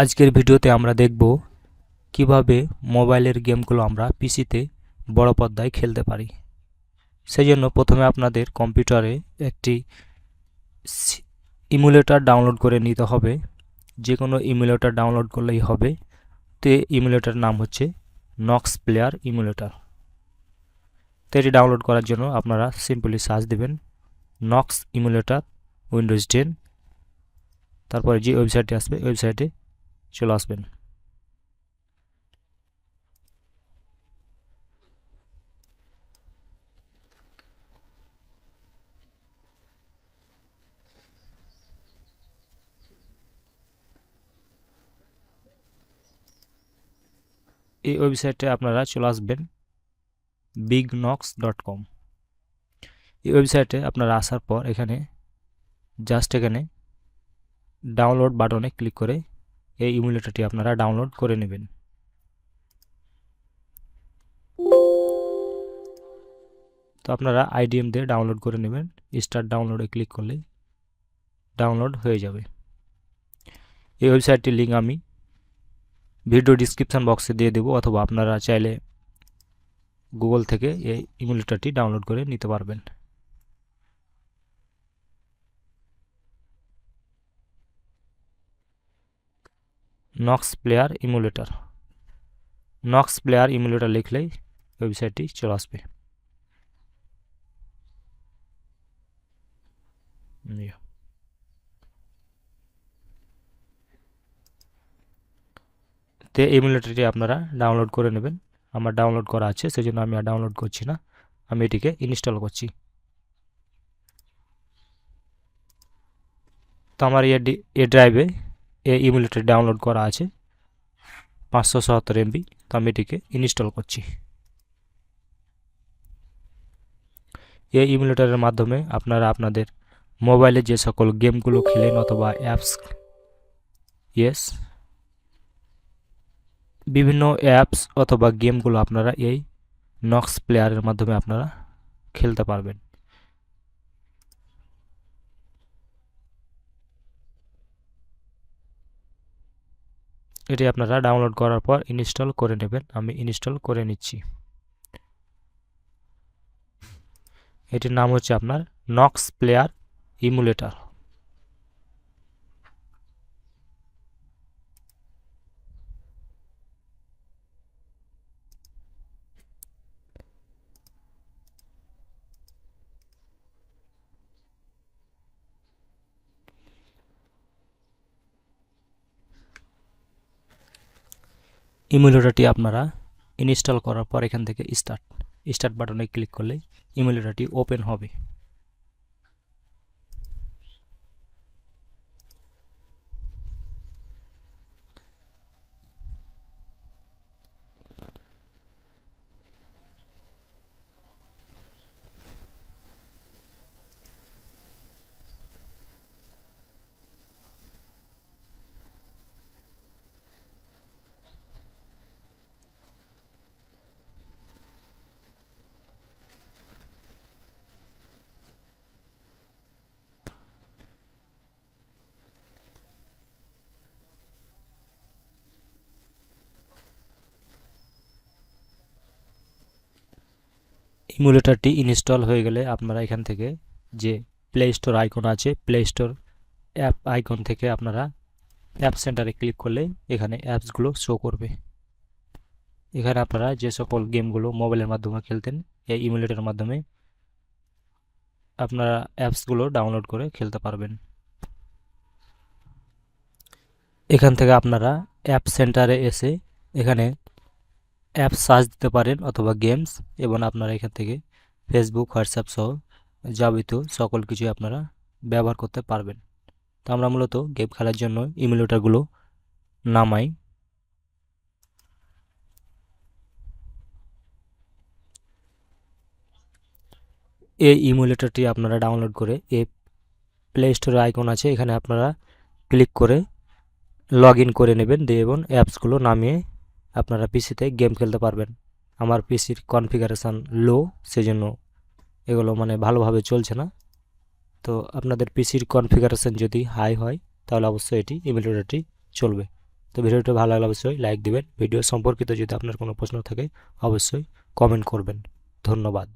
আজকের ভিডিওতে আমরা দেখব কিভাবে মোবাইলের গেমগুলো আমরা পিসিতে বড় পর্দায় খেলতে পারি। সেজন্য প্রথমে আপনাদের কম্পিউটারে একটি ইমুলেটর ডাউনলোড করে নিতে হবে। যে কোনো ইমুলেটর ডাউনলোড করলেই হবে। তো ইমুলেটরের নাম হচ্ছে নক্স প্লেয়ার ইমুলেটর। তো এটি ডাউনলোড করার জন্য আপনারা সিম্পলি সার্চ দেবেন নক্স ইমুলেটর উইন্ডোজ 10। তারপরে যে ওয়েবসাইটটি আসবে ওয়েবসাইটে চলে আসবেন। এই ওয়েবসাইটে আপনারা চলে আসবেন bignox.com। এই ওয়েবসাইটে আপনারা আসার পর এখানে ডাউনলোড বাটনে ক্লিক করে এই ইমুলেটরটি আপনারা ডাউনলোড করে নেবেন। তো আপনারা আইডিএম দিয়ে ডাউনলোড করে নেবেন। স্টার্ট ডাউনলোডে ক্লিক করলে ডাউনলোড হয়ে যাবে। এই ওয়েবসাইটটির লিঙ্ক আমি ভিডিও ডিসক্রিপশন বক্সে দিয়ে দেবো, অথবা আপনারা চাইলে গুগল থেকে এই ইমুলেটরটি ডাউনলোড করে নিতে পারবেন। নক্স প্লেয়ার ইমুলেটর লিখলেই ওয়েবসাইটটি চলে আসবে। তো ইমুলেটরটি আপনারা ডাউনলোড করে নেবেন। আমার ডাউনলোড করা আছে, সেজন্য আমি আর ডাউনলোড করছি না, আমি এটিকে ইনস্টল করছি। তো আমার এ ড্রাইভে এই ইমুলেটর ডাউনলোড করা আছে 577 MB। তো আমি এটিকে ইনস্টল করছি। এই ইমুলেটরের মাধ্যমে আপনারা আপনাদের মোবাইলে যে সকল গেমগুলো খেলেন অথবা বিভিন্ন অ্যাপস অথবা গেমগুলো আপনারা এই নক্স প্লেয়ারের মাধ্যমে আপনারা খেলতে পারবেন। এটি আপনারা ডাউনলোড করার পর ইনস্টল করে নেবেন। আমি ইনস্টল করে নিচ্ছি। এটির নাম হচ্ছে আপনার নক্স প্লেয়ার ইমুলেটর। ইমুলেটরটি আপনারা ইনস্টল করার পর এখান থেকে স্টার্ট বাটনে ক্লিক করলে ইমুলেটরটি ওপেন হবে। ইমুলেটরটি ইনস্টল হয়ে গেলে আপনারা এখান থেকে যে প্লে স্টোর আইকন আছে, প্লে স্টোর অ্যাপ আইকন থেকে আপনারা অ্যাপ সেন্টারে ক্লিক করলে এখানে অ্যাপসগুলো শো করবে। এখানে আপনারা যে সকল গেমগুলো মোবাইলের মাধ্যমে খেলতেন এই ইমুলেটরের মাধ্যমে আপনারা অ্যাপসগুলো ডাউনলোড করে খেলতে পারবেন। এখান থেকে আপনারা অ্যাপ সেন্টারে এসে এখানে অ্যাপ সার্চ দিতে পারেন অথবা গেমস, এবং আপনারা এখান থেকে ফেসবুক, হোয়াটসঅ্যাপ সহ যাবতীয় সকল কিছু আপনারা ব্যবহার করতে পারবেন। তো আমরা মূলত গেম খেলার জন্য ইমুলেটরগুলো নামাই। এই ইমুলেটরটি আপনারা ডাউনলোড করে এই প্লে স্টোরে আইকন আছে, এখানে আপনারা ক্লিক করে লগ ইন করে নেবেন দিয়ে এবং অ্যাপসগুলো নামিয়ে আপনারা পিসিতে গেম খেলতে পারবেন। আমার পিসির কনফিগারেশান লো, সেজন্য এগুলো ভালোভাবে চলছে না। তো আপনাদের পিসির কনফিগারেশান যদি হাই হয় তাহলে অবশ্যই এটি ইমুলেটরটি চলবে। তো ভিডিওটা ভালো লাগলে অবশ্যই লাইক দিবেন। ভিডিও সম্পর্কিত যদি আপনার কোনো প্রশ্ন থাকে অবশ্যই কমেন্ট করবেন। ধন্যবাদ।